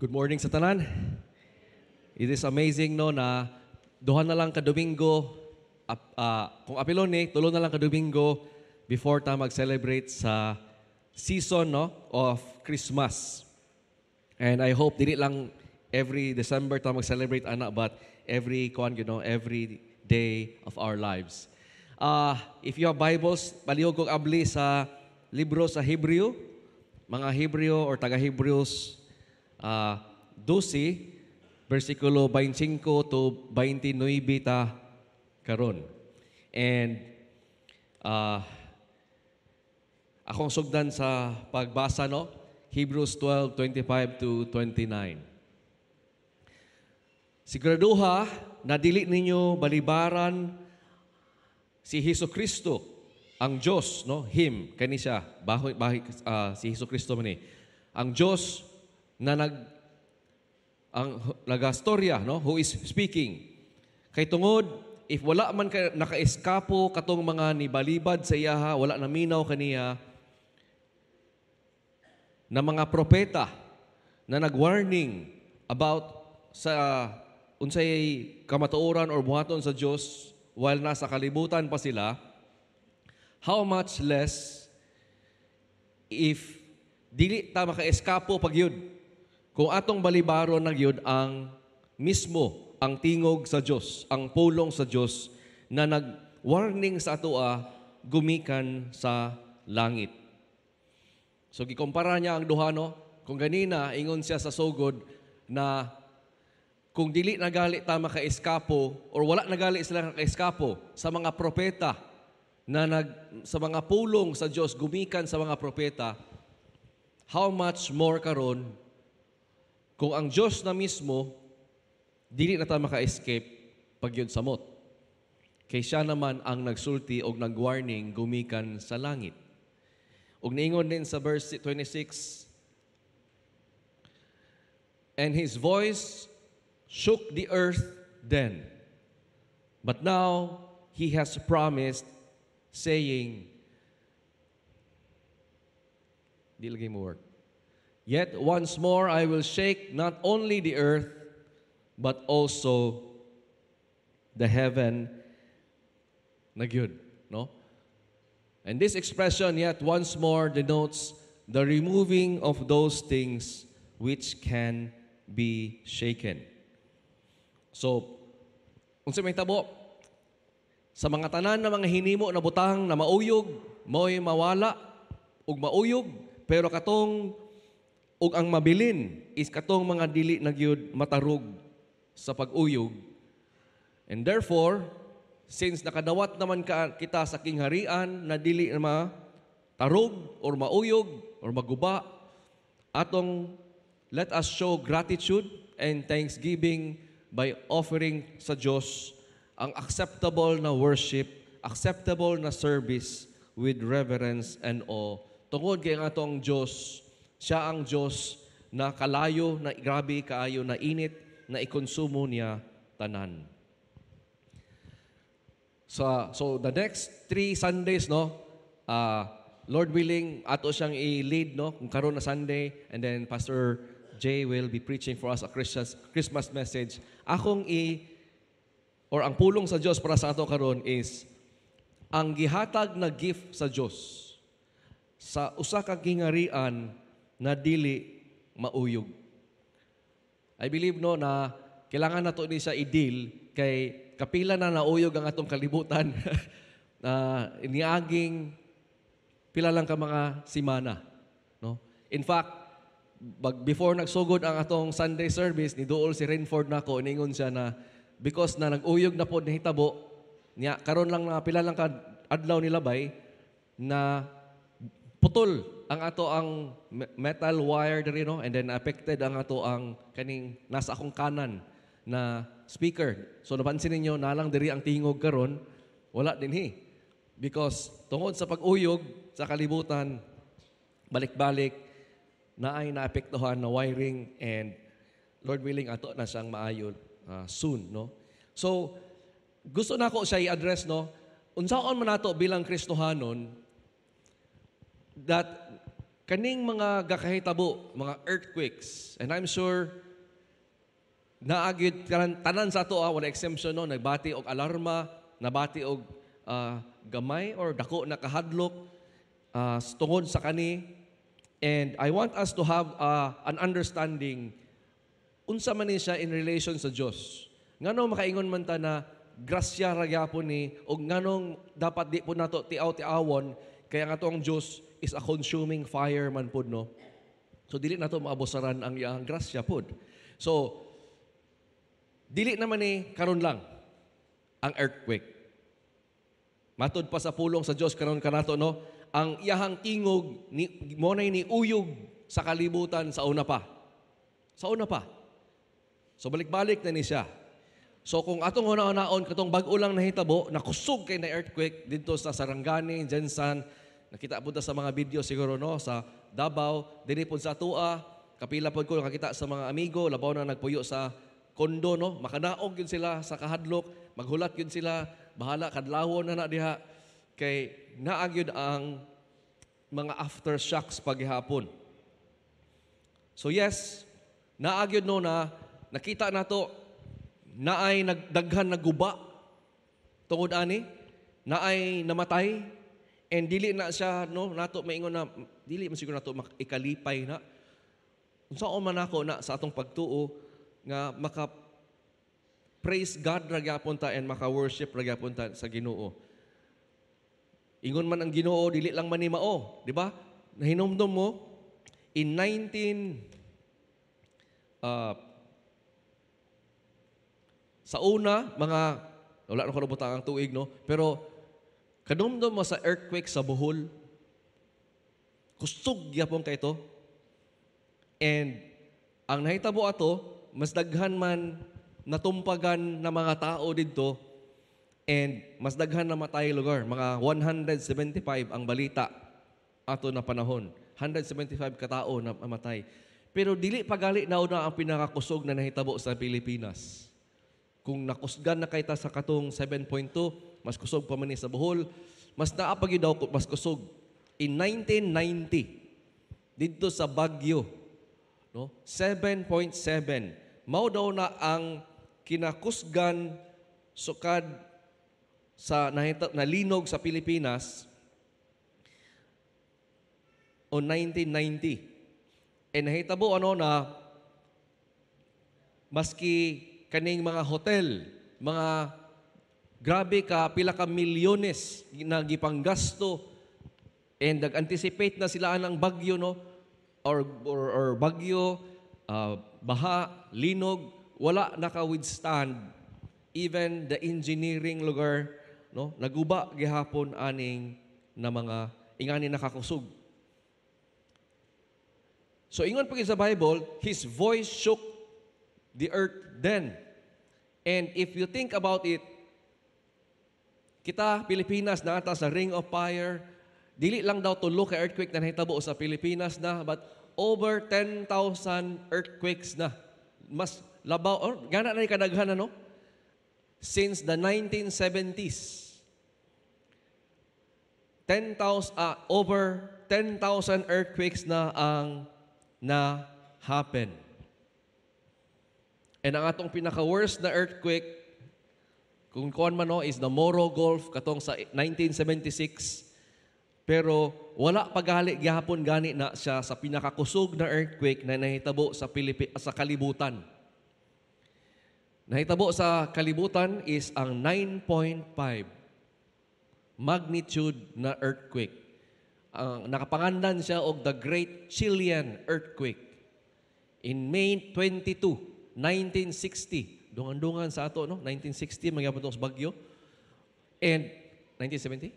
Good morning sa tanan. It is amazing no na duha na lang ka Domingo, kung apilon ni tulo na lang ka Domingo before ta mag-celebrate sa season no of Christmas. And I hope dili lang every December ta mag-celebrate ana but every every day of our lives. If you have Bibles, palihog kog abli sa libro sa Hebreo, mga Hebreo or taga-Hebrews 12, versikulo 25 to 29 ta karon. And akong sugdan sa pagbasa no, Hebrews 12:25 to 29. Siguraduha na dili ninyo balibaran si Hesukristo, ang Diyos, no? Him, kani siya, si Hesukristo man ni. Ang Diyos na nagastorya, no? Who is speaking. Kay tungod, if wala man ka nakaeskapo katong mga nibalibad sa iyaha, wala na minaw kaniya, na mga propeta na nag-warning about sa unsay kamatuoran or buhaton sa Diyos while nasa kalibutan pa sila, how much less if dili ta makaeskapo pag yun, kung atong balibaron na yun ang mismo, ang tingog sa Diyos, ang pulong sa Diyos na nag-warning sa atoa gumikan sa langit. So gikumpara niya ang duha no, kung ganina ingon siya sa sugod na kung dili nagali ta makaeskapo or wala nagali sila makaeskapo sa mga propeta na sa mga pulong sa Diyos gumikan sa mga propeta, how much more karon kung ang Diyos na mismo dili na ta maka-escape pag yun samot. Kay siya naman ang nagsulti og nag-warning gumikan sa langit. Ug niingon din sa verse 26, and his voice shook the earth then, but now he has promised, saying, di lagi mo work. Yet once more I will shake not only the earth, but also the heaven na gyud, no? And this expression, yet once more, denotes the removing of those things which can be shaken. So, unsa may tabo? Sa mga tanan na mga hinimo na butang na mauyog, mo'y mawala ug mauyog, pero katong ug ang mabilin is katong mga dili na gyud matarog sa pag-uyog. And therefore, since nakadawat naman kita sa kingharian na dili na matarog or mauyog or maguba, atong let us show gratitude and thanksgiving by offering sa Diyos ang acceptable na worship, acceptable na service with reverence and awe. Tungod kay ang atong Diyos, siya ang Diyos na kalayo, na grabe kaayo, na init, na ikonsumo niya tanan. So the next 3 Sundays, no, Lord willing, ato siyang i-lead, no, kung karon na Sunday, and then Pastor Jay will be preaching for us a Christmas message. Ang pulong sa Diyos para sa ato karon is, ang gihatag na gift sa Diyos sa usa ka kingharian na dili mauyog. I believe no na kailangan nato ni sa i-deal kay kapila na nauyog ang atong kalibutan na iniaging pila lang ka mga simana, no? In fact, before nagsugod ang atong Sunday service, ni Dool si Renford nako, iningon siya na because na nag-uyog na pod nahitabo niya karon lang na pila lang ka adlaw nilabay na putol ang ato ang metal wire diri, no, and then affected ang ato ang kaning nasa akong kanan na speaker. So napansin ninyo nalang diri ang tingog karon, wala dinhi because tungod sa pag-uyog sa kalibutan, balik-balik na ay naapektuhan na wiring, and Lord willing ato na siyang maayo soon, no? So gusto nako siya i-address, no, unsaon man nato bilang Kristohanon that kaning mga gakahitabo, mga earthquakes, and I'm sure naagid tanan sa ato wala exemption no, nagbati og alarma, nabati og gamay or dako na kahadlok tungod sa kani. And I want us to have an understanding unsa man ni siya in relation sa Dios. Ngano makaingon man ta na grasya ra gyapon ni og nganong dapat di po nato tiaw-tiawon kaya nga ang Dios is a consuming fire man pud no. So dili nato maabusaran ang iyang grasya pud. So dili naman ni karon lang ang earthquake. Matud pa sa pulong sa Dios karon kanato no, ang iyahang tingog ni mo ni uyog sa kalibutan sa una pa. Sa una pa. So balik-balik na ni siya. So kung atong una-unaon katong bag-o lang nahitabo, nakusog kay na earthquake dito sa Sarangani, Jensan, nakita po sa mga video siguro no sa Davao, dinhi po sa Tua, kapila po ko nakita sa mga amigo, labaw na nagpuyo sa kondo no, makanaog yun sila sa kahadlok, maghulat yun sila, bahala kadlawon na diha kay naag yun ang mga aftershocks paghihapon. So yes, naag yun no na nakita nato naay nagdaghan na guba tungod ani, naay namatay, and dili na siya no nato maingon na dili man siguro nato ikalipay na unsa man nako na sa atong pagtuo nga maka praise God ra gyapon ta and maka worship ra gyapon ta sa Ginoo. Ingon man ang Ginoo dili lang man ni mao, di ba? Nahinumdum mo in 19 sa una, mga, wala na ko nabutang ang tuig, no? Pero, kadumdum mo sa earthquake sa Bohol, kusog yapon kay ito. And, ang nahitabo ato, mas daghan man natumpagan na mga tao dito, and mas daghan na matay lugar. Mga 175 ang balita ato na panahon. 175 katao na matay. Pero dili pagali na una ang pinakakusog na nahitabo sa Pilipinas. Kung nakusgan na kita sa katong 7.2, mas kusog pa man sa Bohol, mas naapag daw mas kusog. In 1990, dito sa Baguio, no? 7.7. Mao daw na ang kinakusgan sukad sa nalinog sa Pilipinas o 1990. And nahitabo ano na maski kaning mga hotel, mga grabe ka, pila ka milyones na gipanggasto, and nag-anticipate na sila ng bagyo, no? Or bagyo, baha, linog, wala naka-withstand even the engineering lugar, no? Naguba gihapon aning na mga ingani nakakusog. So ingon pa sa Bible, His voice shook the earth then. And if you think about it, kita, Pilipinas, naata sa Ring of Fire, dili lang daw tulo ka earthquake na nahitabo sa Pilipinas na, but over 10,000 earthquakes na. Mas labaw, or gana na kadaghan no? Since the 1970s. Over 10,000 earthquakes na ang na-happen. And ang atong pinaka-worst na earthquake, kung kuan man no, is the Moro Gulf katong sa 1976. Pero wala pagali gihapon gani na siya sa pinakakusog na earthquake na nahitabo sa sa kalibutan. Nahitabo sa kalibutan is ang 9.5 magnitude na earthquake. Nakapangandan siya og the Great Chilean Earthquake in May 22, 1960. Dungan-dungan sa ato, no? 1960, magyapon sa Baguio. And, 1970?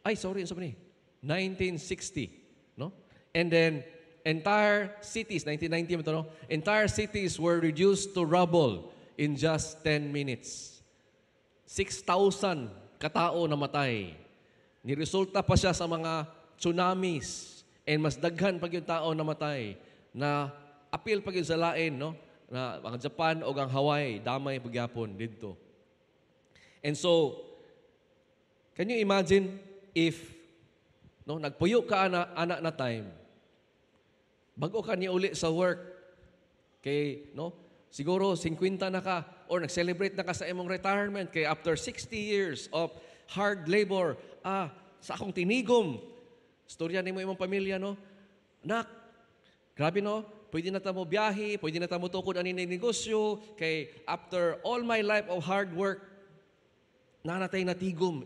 Ay, sorry, 1960, no? And then, entire cities, 1990, no? Entire cities were reduced to rubble in just 10 minutes. 6,000 katao namatay. Niresulta pa siya sa mga tsunamis, and mas daghan pag yung tao namatay, na apil pag yung sa lain, no? Na ang Japan o ang Hawaii, damay pagyapon dito. And so, can you imagine if no, nagpuyo ka ana na time. Bago ka ni uli sa work kay no, siguro 50 na ka or nag-celebrate na ka sa imong retirement kay after 60 years of hard labor, sa akong tinigom. Storya nimo imong pamilya no. Nak, grabe no, pwede na tamo biyahe, pwede na tamo tukod ani negosyo kay after all my life of hard work, nanatay natigom.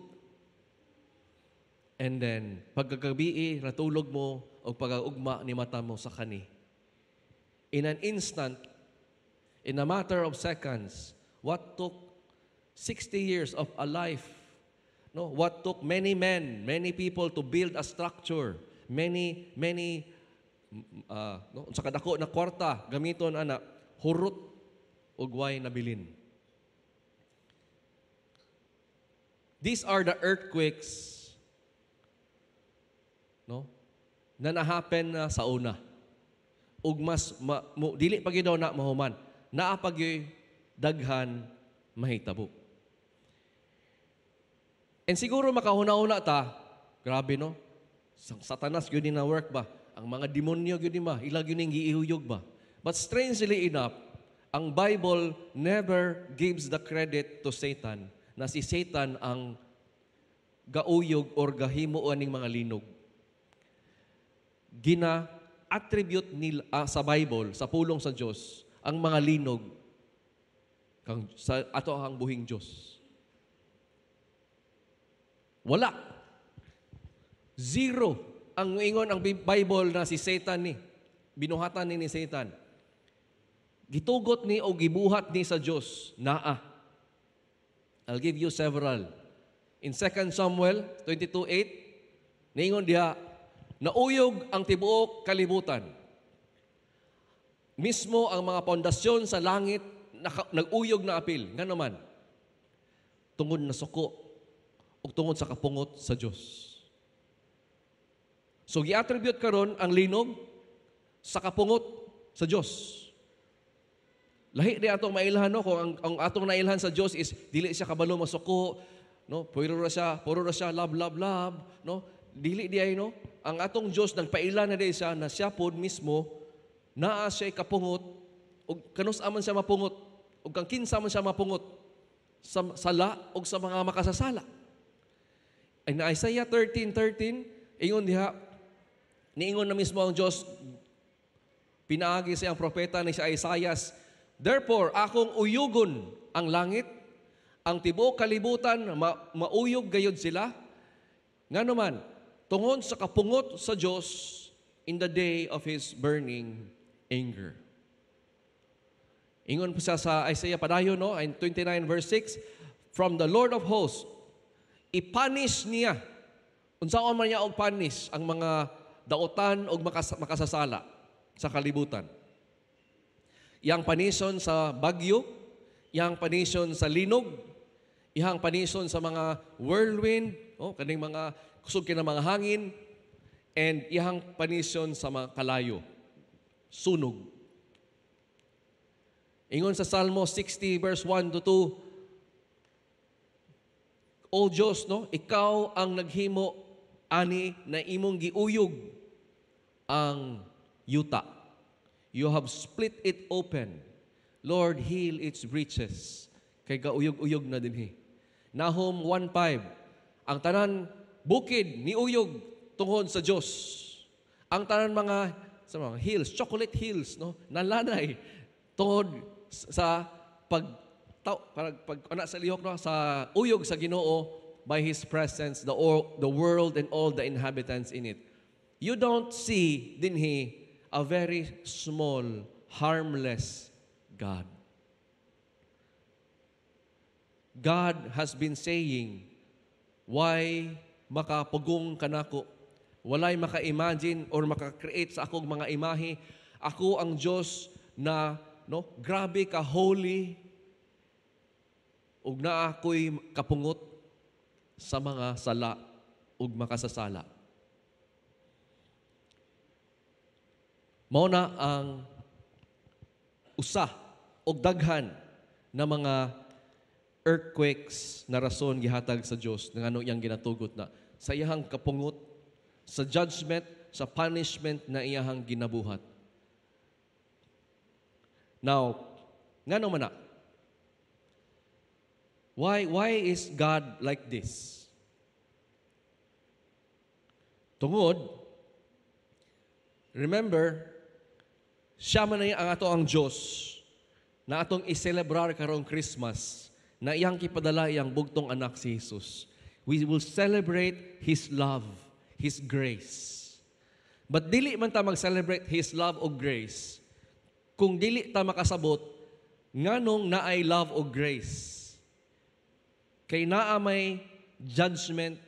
And then, pagkagabi, natulog mo o pag-ugma ni mata mo sa kani. In an instant, in a matter of seconds, what took 60 years of a life, no, what took many men, many people to build a structure, many no, sa kadako na kwarta, gamiton ana, hurot ugway na bilin. These are the earthquakes, no, na na-happen na sa una. Ug mas dili pa gyud daw na mahuman. Naa pa gyud daghan mahitabo. And siguro makahuna-una ta, grabe no. Satanas gyud ni na work ba? Ang mga demonyo gyud ni ba? Ila gyud ning giihuyog ba? But strangely enough, ang Bible never gives the credit to Satan na si Satan ang gauyog or gahimuan ning mga linog. Gina-attribute nila sa Bible, sa pulong sa Diyos, ang mga linog sa ato ang buhing Diyos. Wala. Zero ang ingon ang Bible na si Satan ni. Binuhatan ni Satan. Gitugot ni o gibuhat ni sa Diyos. Naa. I'll give you several. In 2 Samuel 22:8, ningon diha, nauyog ang tibuok kalibutan. Mismo ang mga pondasyon sa langit nag-uyog na apil. Nga naman, tungod na suko o tungod sa kapungot sa Diyos. So, gi-attribute karon ang linog sa kapungot sa Diyos. Lahi di atong mailhan, no? Kung ang atong nailhan sa Diyos is dili siya kabalo masuko, no? Puro ra siya, love, no? Dili di ay, no? Ang atong Diyos nagpaila na di siya na siya pod mismo naa siya kapungot ug kanus aman siya mapungot ug kang kinsa man siya mapungot sa sala ug sa mga makasasala. Ay na Isaiah 13:13 ingon diha niingon na mismo ang Diyos pinaagi sa ang propeta ni si Isaiah, therefore akong uyugon ang langit, ang tibuok kalibutan mauyog gayud sila. Nganuman tungod sa kapungot sa Diyos in the day of His burning anger. Ingon pa siya sa Isaiah padayon, no? In 29 verse 6, from the Lord of hosts, ipanish niya. Unsaon man niya og punish ang mga dautan og makasasala sa kalibutan. Yang panison sa bagyo, yang panison sa linog, yang panison sa mga whirlwind, kaning mga kusog kina mga hangin, and ihang panison sa mga kalayo, sunog. Ingon sa Salmo 60 verse 1 to 2, O Diyos, no, ikaw ang naghimo ani na imong giuyog ang yuta. You have split it open. Lord, heal its breaches. Kay gauyog-uyog na dinhi. Nahum 1:5, ang tanan bukid ni uyog tungod sa Diyos. Ang tanan mga hills, chocolate hills, no, nalanay tungod sa pag sa lihok, no, sa uyog sa Ginoo by His presence, the world and all the inhabitants in it. You don't see dinhi a very small, harmless God. God has been saying, why makapugong kanako? Walay maka-imagine or maka-create sa akong mga imahe. Ako ang Diyos na, no, grabe ka holy ug na ako'y kapungot sa mga sala ug makasasala. Mao na ang usa og daghan na mga earthquakes na rason gihatag sa Dios ngano iyang ginatugot na sa iyang kapungot sa judgment, sa punishment na iyahang ginabuhat. Now, ngano man na? Why is God like this? Tungod, remember, siya man ang ato ang Diyos na atong i-celebrar karong Christmas na iyang kipadala iyang bugtong anak si Jesus. We will celebrate His love, His grace. But dili man ta mag-celebrate His love o grace kung dili ta makasabot nganong naay love o grace. Kay naa may judgment,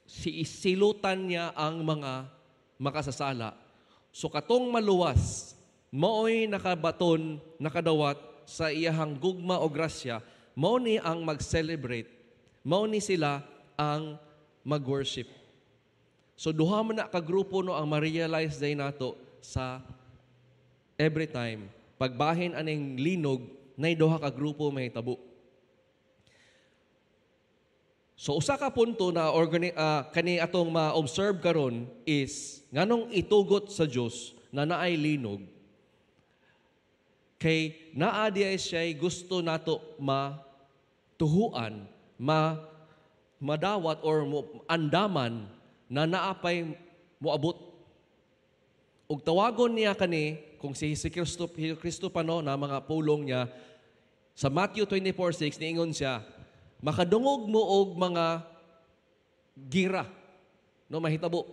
silutan niya ang mga makasasala. So katong maluwas, mao'y nakabaton, nakadawat sa iyahang gugma o grasya, mao ni ang mag-celebrate, mao ni sila ang mag-worship. So duha man na ka grupo no ang ma-realize day nato sa every time pagbahin aning linog nay duha ka grupo mahitabo. So usa ka punto na kani atong ma-observe karon is nganong itugot sa Dios na naay linog kay naa diay siya gusto nato matuhuan, madawat or andaman na naapay moabot. Ug tawagon niya kani kung si Kristo pa no na mga pulong niya sa Matthew 24:6 niingon siya, makadungog mo og mga gira no mahitabo.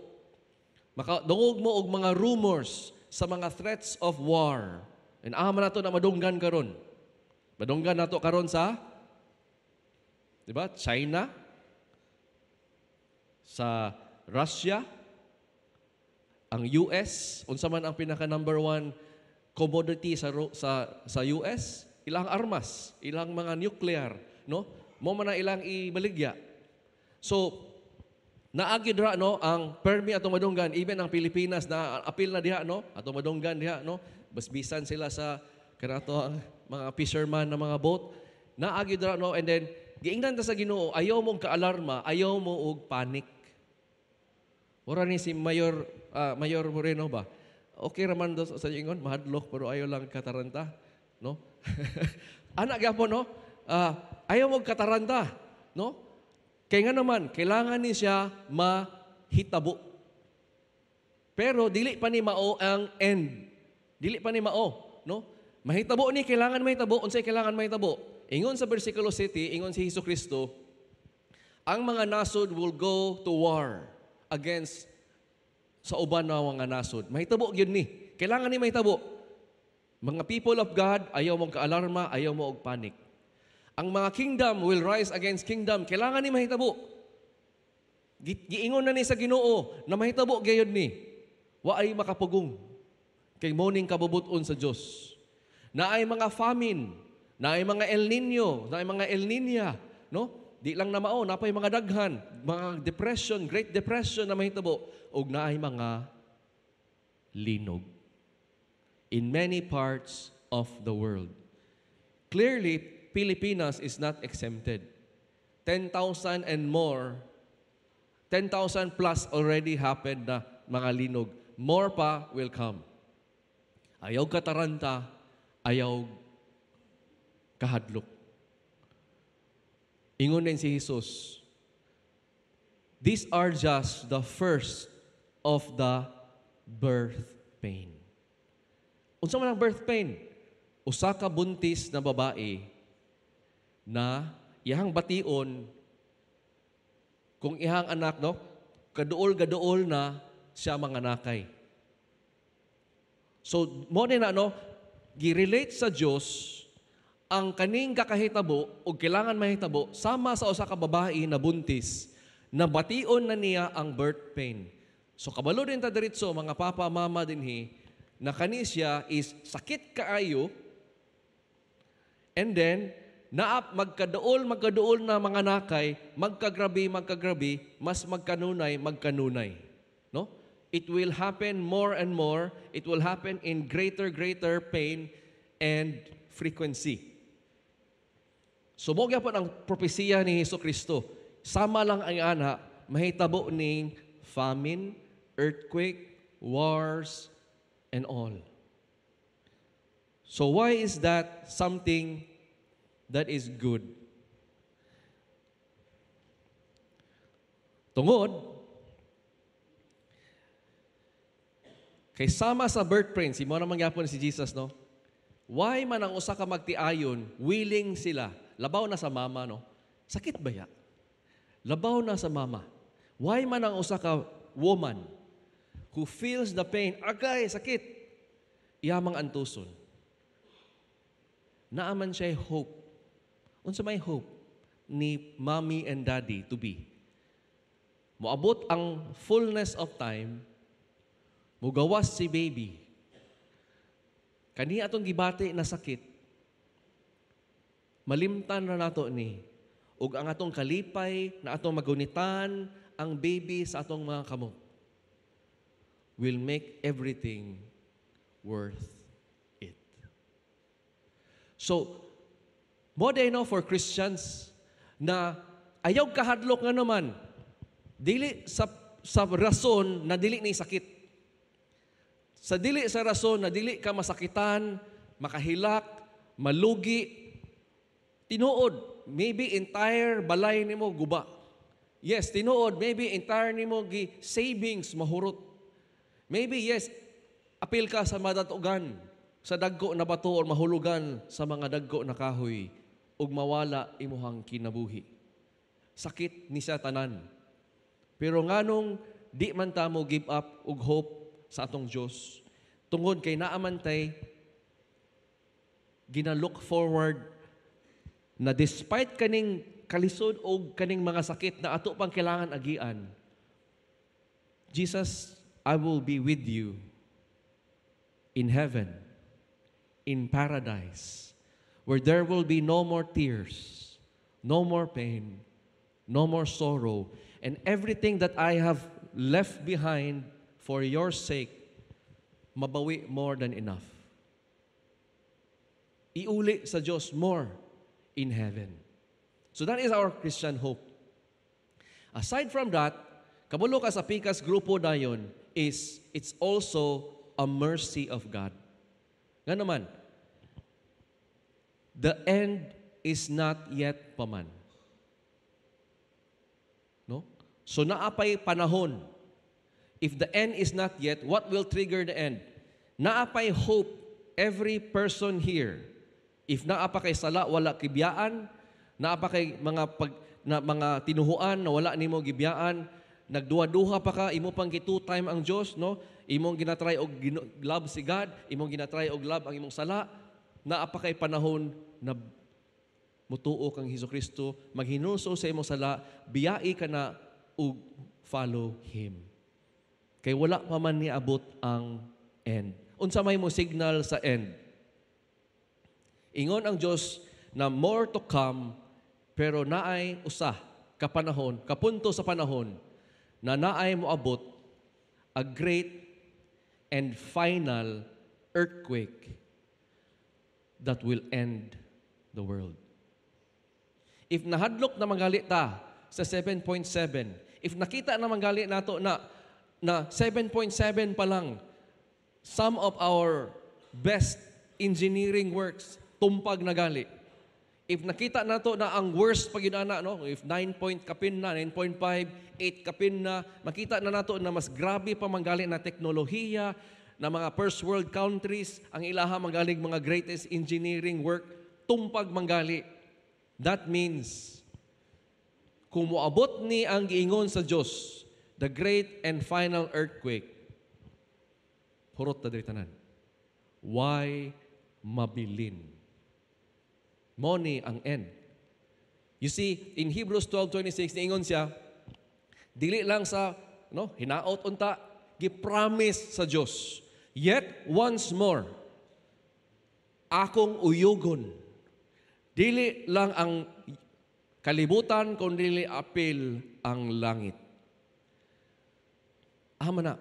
Makadungog mo og mga rumors sa mga threats of war. And ama nato na madunggan karon. Madunggan nato karon sa, di ba? China, sa Russia, ang US, unsa man ang pinaka number one commodity sa US, ilang armas, ilang mga nuclear, no? Mo man na ilang ibaligya. So naagi dira no ang permi atong madunggan, even ang Pilipinas na apil na diha no, atong madunggan diha no. Basbisan sila sa kanato ang mga fisherman na mga boat. Naagi dira no, and then giingnan ta sa Ginoo, ayaw mo kaalarma, ayaw mo og panic. Ora ni si Mayor Moreno ba? Okay raman do sa ingon, mahadlok pero ayaw lang kataranta, no? Anak gyapon no? Ayaw mo kataranta, no? Kaya nga naman, kailangan ni siya mahitabo. Pero dili pa ni mao ang end. Dili pa ni mao, no? Mahitabo ni, kailangan mahitabo. Unsay kailangan mahitabo? Ingon sa versikulo 7, ingon si Jesucristo, ang mga nasod will go to war against sa uban na mga nasod. Mahitabo gyud ni. Kailangan ni mahitabo. Mga people of God, ayaw mo kaalarma, ayaw mo og panic. Ang mga kingdom will rise against kingdom. Kailangan ni mahitabo. Giingon na ni sa Ginoo na mahitabo gayud ni. Wa ay makapugong. Kay morning kabubuton sa Dios. Na ay mga famine, na ay mga El Nino, na ay mga El Niña, no? Di lang na mao, napay mga daghan, mga depression, Great Depression na mahitabo, ug na ay mga linog in many parts of the world. Clearly, Pilipinas is not exempted. 10,000 and more, 10,000 plus already happened na mga linog. More pa will come. Ayaw kataranta, ayaw kahadlok. Ingon din si Jesus, these are just the first of the birth pain. Unsa man ang birth pain? Usa ka buntis na babae na iyang bation kung ihang anak no, kaduol na siya manganakay. So mo din na no, gi-relate sa Dios ang kaning kakahitabo o kailangan mahitabo sama sa usa ka babae na buntis na bation na niya ang birth pain. So kabalo din ta diretso mga papa mama dinhi na kani siya is sakit kaayo and then magkaduol na mga nakay, magkagrabi, mas magkanunay. No? It will happen more and more. It will happen in greater pain and frequency. So, mogya po ang propesiya ni Jesucristo. Sama lang ang ana, mahitabo ning famine, earthquake, wars, and all. So why is that something that is good? Tungod, kay sama sa birth pains, mo naman gyapon si Jesus, no? Why man ang usa ka magtiayon, willing sila, labaw na sa mama, no? Sakit ba ya? Labaw na sa mama. Why man ang usa ka woman who feels the pain, agay, sakit, iyamang antuson. Naaman siya hope. Unsa may hope ni mommy and daddy to be? Moabot ang fullness of time, mugawas si baby. Kani atong gibati na sakit, malimtan na nato ni, ug ang atong kalipay na atong magunitan ang baby sa atong mga kamot will make everything worth it. So, mo day no for Christians na ayaw kahadlok nga naman, dili sa rason na dili ni sakit. Sa dili sa rason na dili ka masakitan, makahilak, malugi, tinuod, maybe entire balay nimo guba. Yes, tinuod, maybe entire nimo gi savings mahurot. Maybe yes, apil ka sa madatugan, sa dagko na bato o mahulugan sa mga dagko na kahoy ug mawala imuhang kinabuhi. Sakit ni sa tanan. Pero nganong di man ta mo give up ug hope sa atong Diyos, tungod kay naamantay, gina-look forward na despite kaning kalisod o kaning mga sakit na ato pang kailangan agian, Jesus, I will be with you in heaven, in paradise, where there will be no more tears, no more pain, no more sorrow, and everything that I have left behind for your sake, mabawi more than enough. Iuli sa Diyos more in heaven. So that is our Christian hope. Aside from that, kabulo ka sa pikas grupo dayon is it's also a mercy of God. Nga naman, the end is not yet paman. No? So naapay panahon. If the end is not yet, what will trigger the end? Naapay hope every person here. If naapa kay sala wala kibiyaan, naapa kay mga tinuhuan na wala nimo gibiyaan, nagduha-duha pa ka, imo pang two-time ang Dios, no? Imong ginatry og love si God, imong ginatry og love ang imong sala, naapa kay panahon na mutuo kang Hesukristo, maghinulso sa imong sala, biyai ka na ug follow Him. Kay wala pa man niabot ang end. Unsa may mo signal sa end? Ingon ang Diyos na more to come, pero naay usa kapanahon, kapunto sa panahon, na naay moabot a great and final earthquake that will end the world. If nahadlok na manggali ta sa 7.7, if nakita na manggali nato na 7.7 pa lang, some of our best engineering works, tumpag na gali. If nakita nato na ang worst paginana, no? If 9 point kapin na, 9.5, 8 kapin na, makita na nato na mas grabe pa manggali na teknolohiya, na mga first world countries, ang ilaha manggaling mga greatest engineering work, tumpag manggali. That means, kung moabot ni ang giingon sa Diyos, the great and final earthquake, hurot na diri tanan. Why mabilin? Moni ang end. You see, in Hebrews 12:26, niingon siya, dili lang sa, no, hinaot unta, gipromise sa Diyos. Yet once more, akong uyugon. Dili lang ang kalibutan, kundi apil ang langit. Na.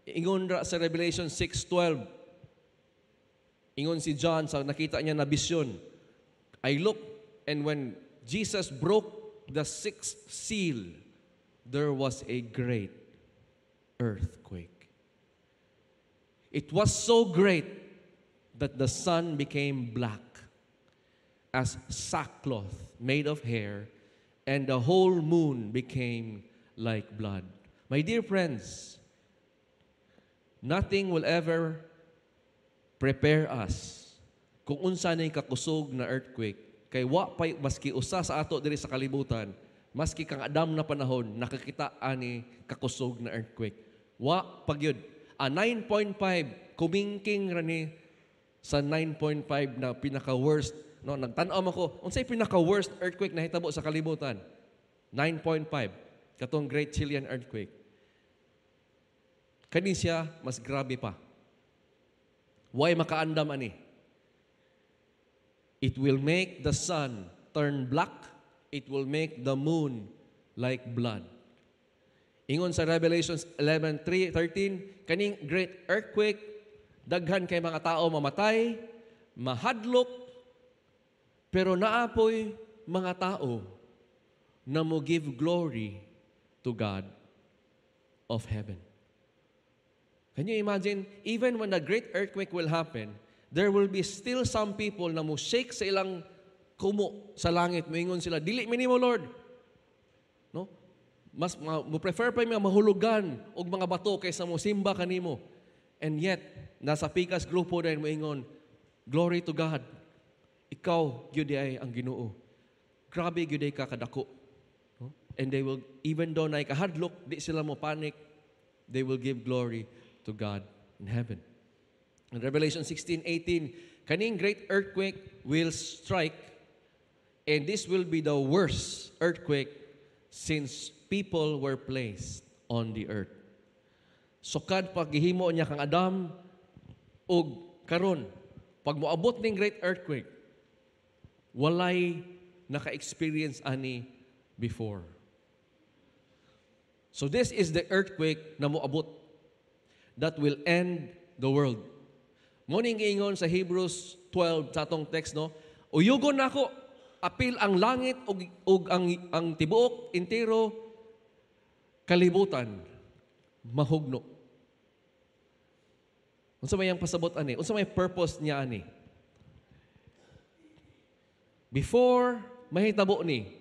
Ingon sa Revelation 6:12. Ingon si John sa nakita niya na bisyon. I looked, and when Jesus broke the sixth seal, there was a great earthquake. It was so great that the sun became black as sackcloth made of hair, and the whole moon became like blood. My dear friends, nothing will ever prepare us kung unsa na kakusog na earthquake. Kay wa pay maski usa sa ato diri sa kalibutan, maski kang Adam na panahon, nakakita ani kakusog na earthquake. Wa pagyud. A 9.5 kumingking rani sa 9.5 na pinaka-worst. No, nagtan-aw ako, unsay pinaka-worst earthquake na hitabo sa kalibutan? 9.5. Katong Great Chilean Earthquake. Kani siya, mas grabe pa. Why makaandam ani? It will make the sun turn black. It will make the moon like blood. Ingon sa Revelations 11:13, kaning great earthquake, daghan kay mga tao mamatay, mahadlok, pero naapoy mga tao na mo give glory to God of heaven. Can you imagine? Even when a great earthquake will happen, there will be still some people na mo shake sa ilang kumo sa langit. Moingon sila, dili minimo Lord. No? Mas mo prefer pa mga mahulugan og mga bato kaysa mo simba kanimo. And yet, nasa pikas grupo din moingon, glory to God. Ikaw gyud ay ang Ginoo. Grabe gyud ay ka kadako. No? And they will, even though na kahadlok, di sila mo panic, they will give glory to God in heaven. In Revelation 16:18, kaning great earthquake will strike, and this will be the worst earthquake since people were placed on the earth. Sukad paghihimo niya kang Adam ug karon pag moabot ning great earthquake, walay naka-experience ani before. So this is the earthquake na moabot that will end the world. Muning ingon sa Hebrews 12 sa atong text, no? Uyugon nako, apil ang langit ug ang tibuok entero kalibutan mahugno. Unsa may ang pasabot ani? Unsa may purpose niya ani? Before mahitabo ni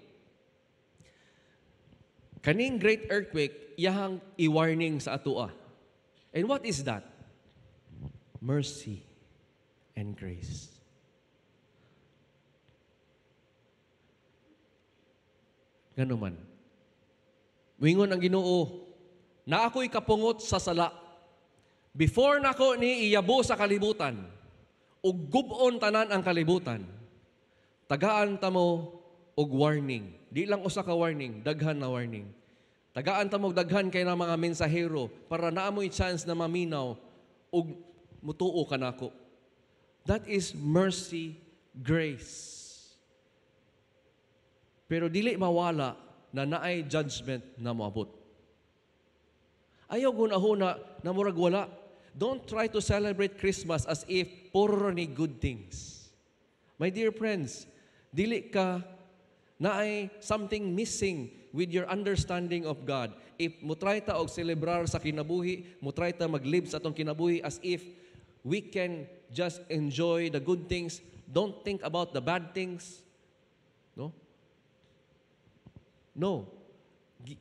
kaning great earthquake, iyahang i-warning sa atoa. And what is that? Mercy and grace. Gano man. Wingon ang Ginoo, na ako'y kapungot sa sala. Before nako ni iyabo sa kalibutan, ug gubon tanan ang kalibutan, tagaan ta mo og warning. Di lang usa ka warning, daghan na warning. Tagaan ta mo daghan kay na mga mensahero para naamoy chance na maminaw ug mutuo ka nako. That is mercy, grace. Pero dili mawala na naay judgment na moabot. Ayaw gunahuna na murag wala. Don't try to celebrate Christmas as if puro ni good things. My dear friends, dili ka naay something missing with your understanding of God. If mo try ta og celebrar sa kinabuhi, mo try ta maglive sa atong kinabuhi as if we can just enjoy the good things, don't think about the bad things. No? No.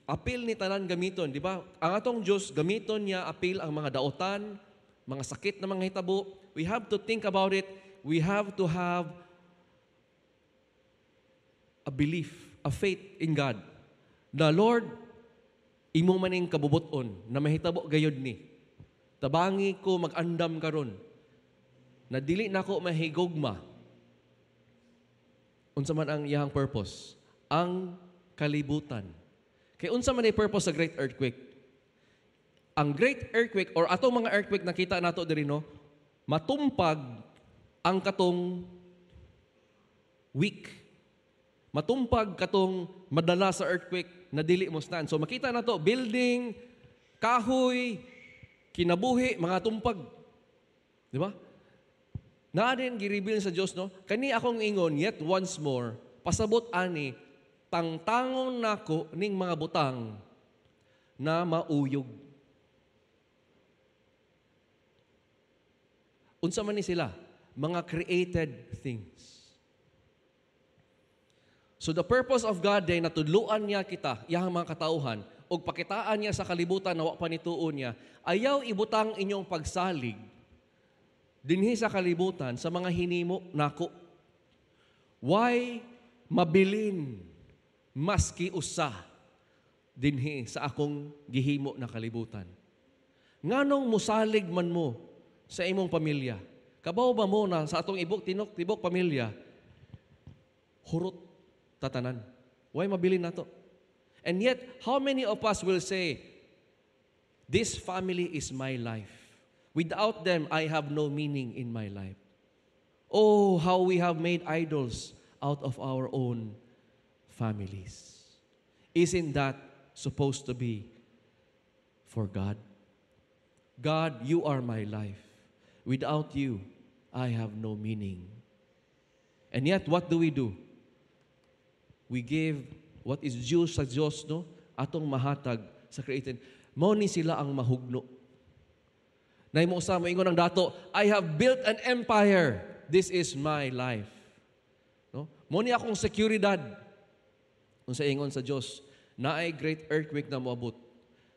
Apil ni tanan gamiton, di ba? Ang atong Diyos, gamiton niya apil ang mga daotan, mga sakit na mga hitabo. We have to think about it. We have to have a belief, a faith in God. The Lord, imo maning kabubuton na mahitabo gayod ni. Tabangi ko mag-andam karon na dili nako mahigugma. Unsa man ang iyang purpose? Ang kalibutan. Kay unsa man ay purpose sa great earthquake? Ang great earthquake or atong mga earthquake nakita nato diri no, matumpag ang katong weak. Matumpag katong madala sa earthquake na dili mo stand. So makita nato building, kahoy, kinabuhi, mga tumpag. Di ba? Naa din gi-reveal sa Dios no. Kani akong ingon yet once more, pasabot ani tangtangon nako ning mga butang na mauyog. Unsa man ni sila? Mga created things. So the purpose of God day natudluan niya kita, iyang mga katauhan, og pakitaan niya sa kalibutan na wa pa nituon niya, ayaw ibutang inyong pagsalig dinhi sa kalibutan sa mga hinimo nako. Why mabilin maski usa dinhi sa akong gihimo na kalibutan? Nganong musalig man mo sa imong pamilya? Kabaw ba mo na sa atong tibok pamilya, hurot tatanan? Why mabilin nato? And yet, how many of us will say, this family is my life. Without them, I have no meaning in my life. Oh, how we have made idols out of our own families. Isn't that supposed to be for God? God, you are my life. Without you, I have no meaning. And yet, what do? We give what is due sa Diyos, no? Atong mahatag sa created. Mao ni sila ang mahugno. Nay mo sa moingon ang dato, I have built an empire. This is my life. No? Mao ni akong seguridad. Unsa ingon sa Dios, naay great earthquake na moabot.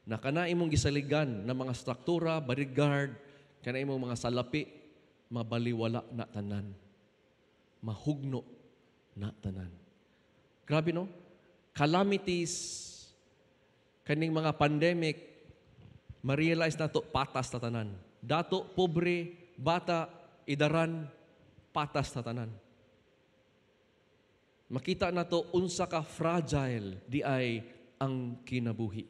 Na kana imong gisaligan na mga struktura, bodyguard, kana imong mga salapi, mabaliwala na tanan. Mahugno na tanan. Grabe no? Calamities, kaning mga pandemic, ma-realize na to, patas na tanan. Dato, pobre, bata, idaran, patas na tanan. Makita na to, unsa ka fragile, di ay ang kinabuhi.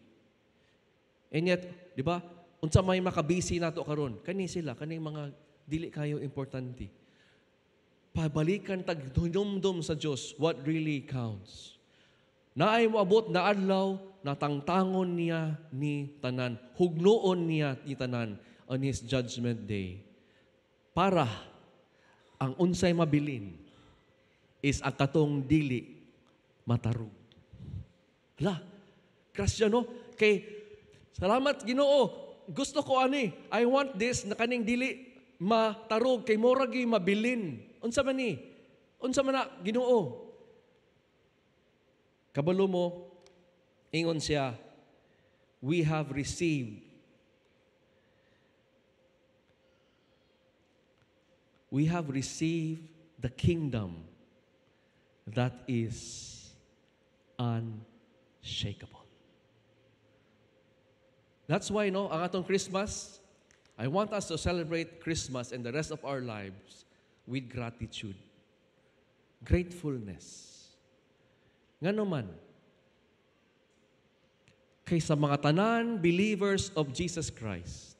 And yet, di ba, unsa may makabisi na to karon, kani sila, kaning mga dili kayo importante. Pabalikan tagdumdum sa Diyos, what really counts. Naay moabot na adlaw, natangtangon niya ni tanan, hugnoon niya ni tanan on His judgment day. Para ang unsay mabilin is ang katong dili matarog. Hala, krasya no? Kay, salamat Ginoo, gusto ko ani, I want this na kaning dili matarog, kay moragi mabilin. Unsa man ni? Unsa man na Ginoo? Kabalo mo, ingon siya, we have received the kingdom that is unshakable. That's why, no, ang atong Christmas, I want us to celebrate Christmas and the rest of our lives with gratitude, gratefulness. Ngano man, kaysa mga tanan believers of Jesus Christ,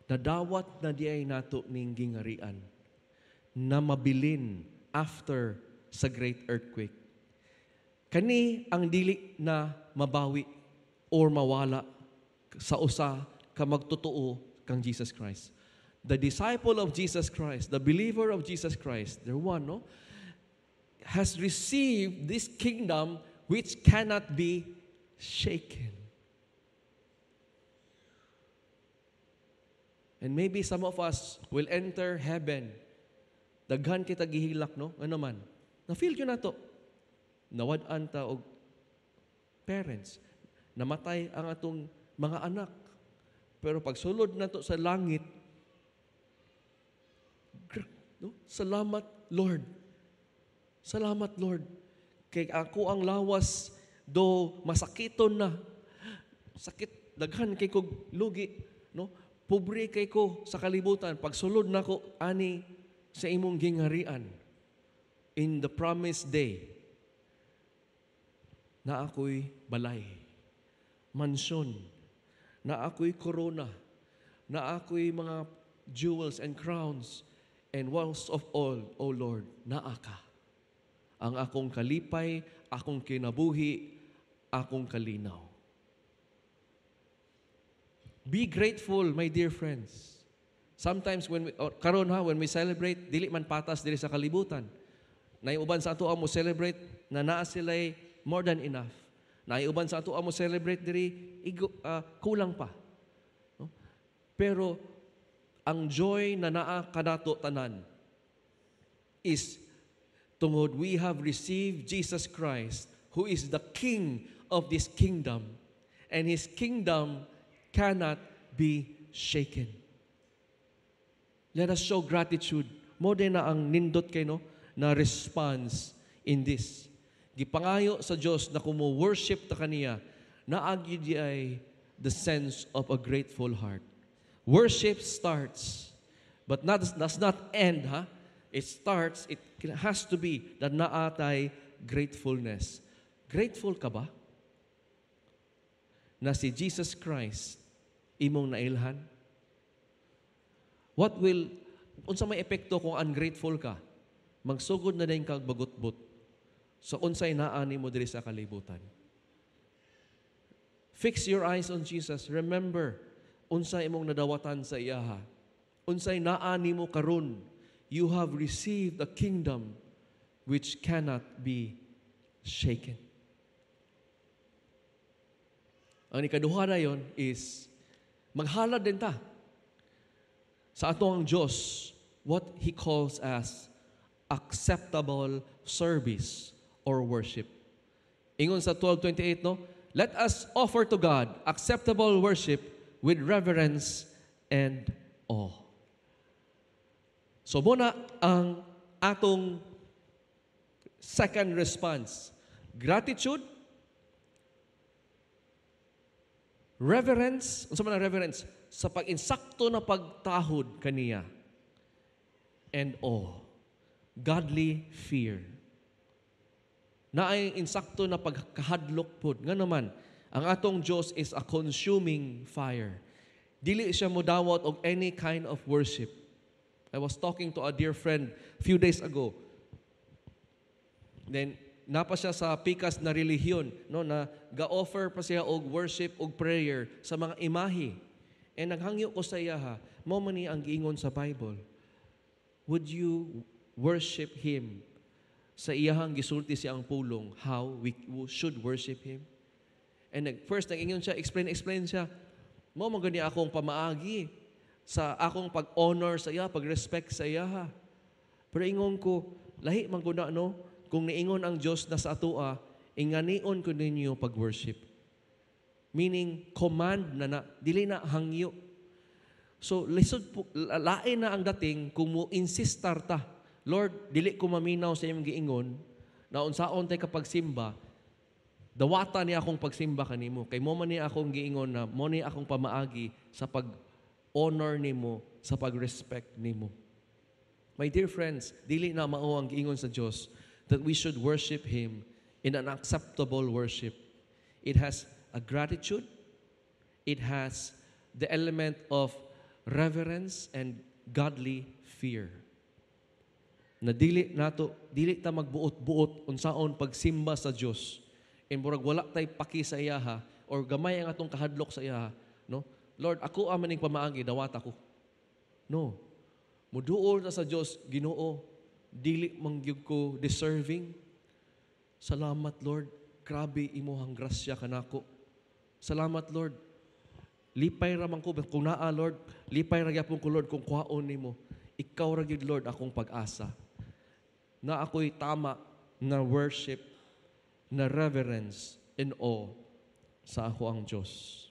nadawat na diay nato ning gingarian na mabilin after sa great earthquake. Kani ang dili na mabawi or mawala sa usa ka magtotoo kang Jesus Christ. The disciple of Jesus Christ, the believer of Jesus Christ, the one, no, has received this kingdom which cannot be shaken. And maybe some of us will enter heaven. Daghan kita gihilak, no? Ano man? Na-feel ko na to. Nawad-an ta og parents. Namatay ang atong mga anak. Pero pag sulod na to sa langit, no? Salamat, Lord. Salamat, Lord. Kay ako ang lawas, do masakiton na. Sakit, daghan kay ko lugi. No? Pobre kay ko sa kalibutan. Pagsulod na ko, ani sa imong gingarian. In the promised day, na ako'y balay, mansyon, na ako'y corona, na ako'y mga jewels and crowns, and most of all, O Lord, naa ka. Ang akong kalipay, akong kinabuhi, akong kalinaw. Be grateful, my dear friends. Sometimes when we celebrate, dili man patas diri sa kalibutan. Naiuban sa ato mo celebrate na naa sila'y more than enough. Naiuban sa ato mo celebrate diri kulang pa. No? Pero ang joy na naa kanato tanan is tungod we have received Jesus Christ, who is the King of this kingdom, and His kingdom cannot be shaken. Let us show gratitude. Mo din na ang nindot kay no, na response in this. Gipangayo sa Dios na kumo worship ta kaniya, naagi di ay the sense of a grateful heart. Worship starts, but does not end, ha? It starts, it has to be that naatay gratefulness. Grateful ka ba? Na si Jesus Christ imong nailhan? Unsa may epekto kung ungrateful ka? Magsugod na din kag bagutbot. So unsay naa nimo diri sa kalibutan? Fix your eyes on Jesus. Remember, unsay imong nadawatan sa iyaha. Unsay naa nimo karon. You have received a kingdom which cannot be shaken. Ang ikaduha na yon is, maghalad din ta sa atong Diyos what He calls as acceptable service or worship. Ingon sa 12:28, no? Let us offer to God acceptable worship with reverence and awe. So muna ang atong second response. Gratitude, reverence, unsa man ang reverence? Sa pag-insakto na pagtahod kaniya, and awe, godly fear. Na ay insakto na pagkahadlok pod. Nga naman, ang atong Diyos is a consuming fire. Dili siya modawat og any kind of worship. I was talking to a dear friend a few days ago. Then, napa siya sa pikas na relihiyon, no, na ga-offer pa siya og worship og prayer sa mga imahe. And naghangyo ko sa iya, mo man ni ang giingon sa Bible. Would you worship Him sa iyahang gisulti siyang pulong, how we should worship Him? And first, nag-ingon siya, explain siya, mo magani akong pamaagi sa akong pag-honor sa iya, pag-respect sa iya. Pero ingon ko, lahi man ko na, no? Kung niingon ang Diyos na sa atua, inganion ko ninyo pag-worship. Meaning, command na dili na hangyo. So, lisod po, lain na ang dating kung mo insistar ta, Lord, dili ko maminaw sa iyong giingon, na unsaon tay kapag simba, dawata niya akong pagsimba kanimo. Kay mo man niya akong giingon na, mo niya akong pamaagi sa pag-honor nimo, sa pag-respect nimo. My dear friends, dili na mao ang giingon sa Diyos that we should worship Him in an acceptable worship. It has a gratitude. It has the element of reverence and godly fear. Na dili ta magbuot-buot unsaon pagsimba sa Dios. And murag wala tay paki sa iyaha or gamay ang atong kahadlok sa iyaha, no? Lord, ako amaning pamaagi dawat ako. No. Muduol na sa Dios, Ginoo, dili mangyud ko deserving. Salamat, Lord. Grabe imong grasya kanako. Salamat, Lord. Lipay ra man ko kung naa, Lord. Lipay ra gyapon ko, Lord, kung kuhaon nimo. Ikaw ra gyud, Lord, akong pag-asa. Na ako'y tama na worship, na reverence and awe sa ako ang Diyos.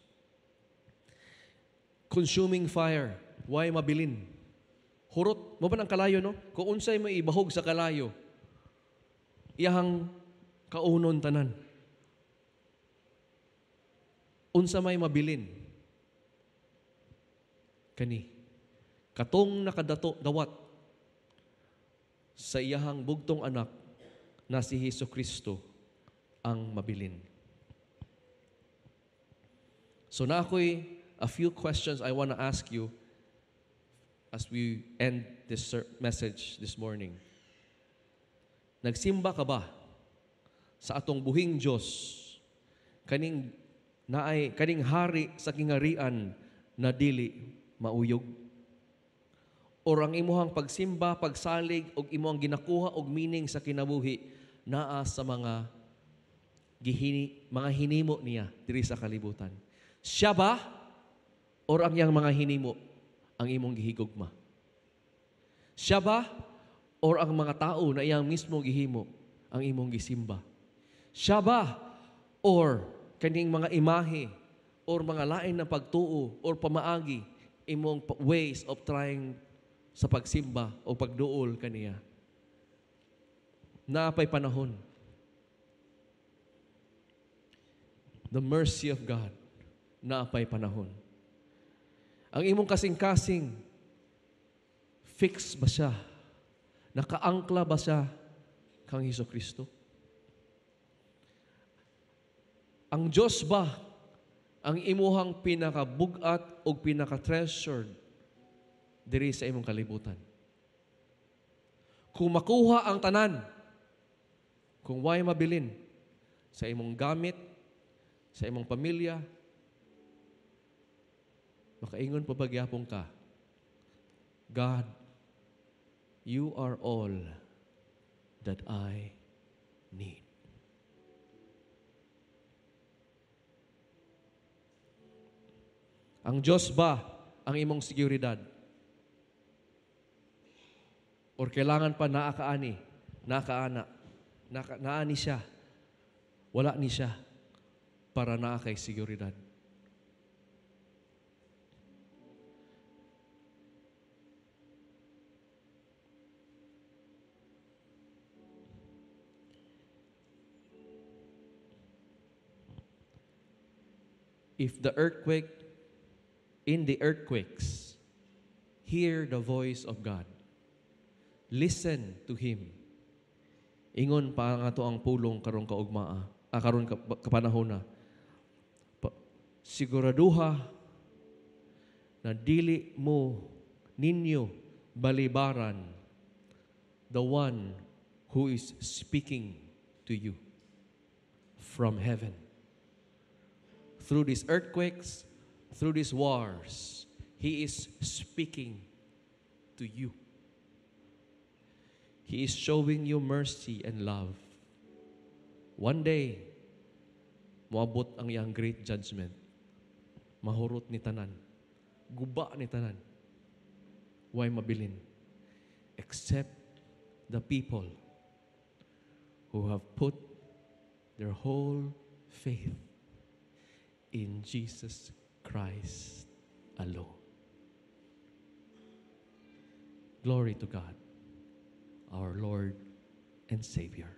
Consuming fire. Why mabilin? Hurot. Mo ba ng kalayo, no? Kung unsay mo ibahog sa kalayo, iyahang kaunon tanan. Unsa may mabilin? Kani. Katong nakadato dawat sa iyahang bugtong anak na si Hesukristo ang mabilin. So na ako'y a few questions I want to ask you as we end this message this morning. Nagsimba ka ba sa atong buhing Diyos, kaning hari sa kingarian na dili mauyog? O ang imuhang pagsimba, pagsalig, o imuhang ginakuha og meaning sa kinabuhi naa sa mga hinimo niya diri sa kalibutan? Siya ba? O ang iyang mga hinimo ang imong gihigugma? Siya ba or ang mga tao na iyang mismo gihimo ang imong gisimba? Siya ba or kaning mga imahe or mga lain na pagtuo or pamaagi imong ways of trying sa pagsimba o pagduol kaniya? Naapay panahon. The mercy of God. Naapay panahon. Ang imong kasing-kasing, fix ba siya? Nakaangkla ba siya kang Hesukristo? Ang Diyos ba ang imuhang pinakabugat o pinaka-treasured diri sa imong kalibutan? Kung makuha ang tanan, kung way mabilin sa imong gamit, sa imong pamilya, makaingon pa bagyapon ka, God, you are all that I need. Ang Diyos ba ang imong seguridad? Or kailangan pa naakaani, nakaana, naani siya, wala ni siya, para naa kay seguridad. If the earthquake, in the earthquakes, hear the voice of God. Listen to Him. Ingon pa nga to ang pulong karong kaugmaa, karon kapanahon na. Siguraduha na dili mo ninyo balibaran the one who is speaking to you from heaven. Through these earthquakes, through these wars, He is speaking to you. He is showing you mercy and love. One day, moabot ang iyang great judgment. Mahurot ni tanan. Guba ni tanan. Why mabilin? Except the people who have put their whole faith in Jesus Christ alone. Glory to God, our Lord and Savior.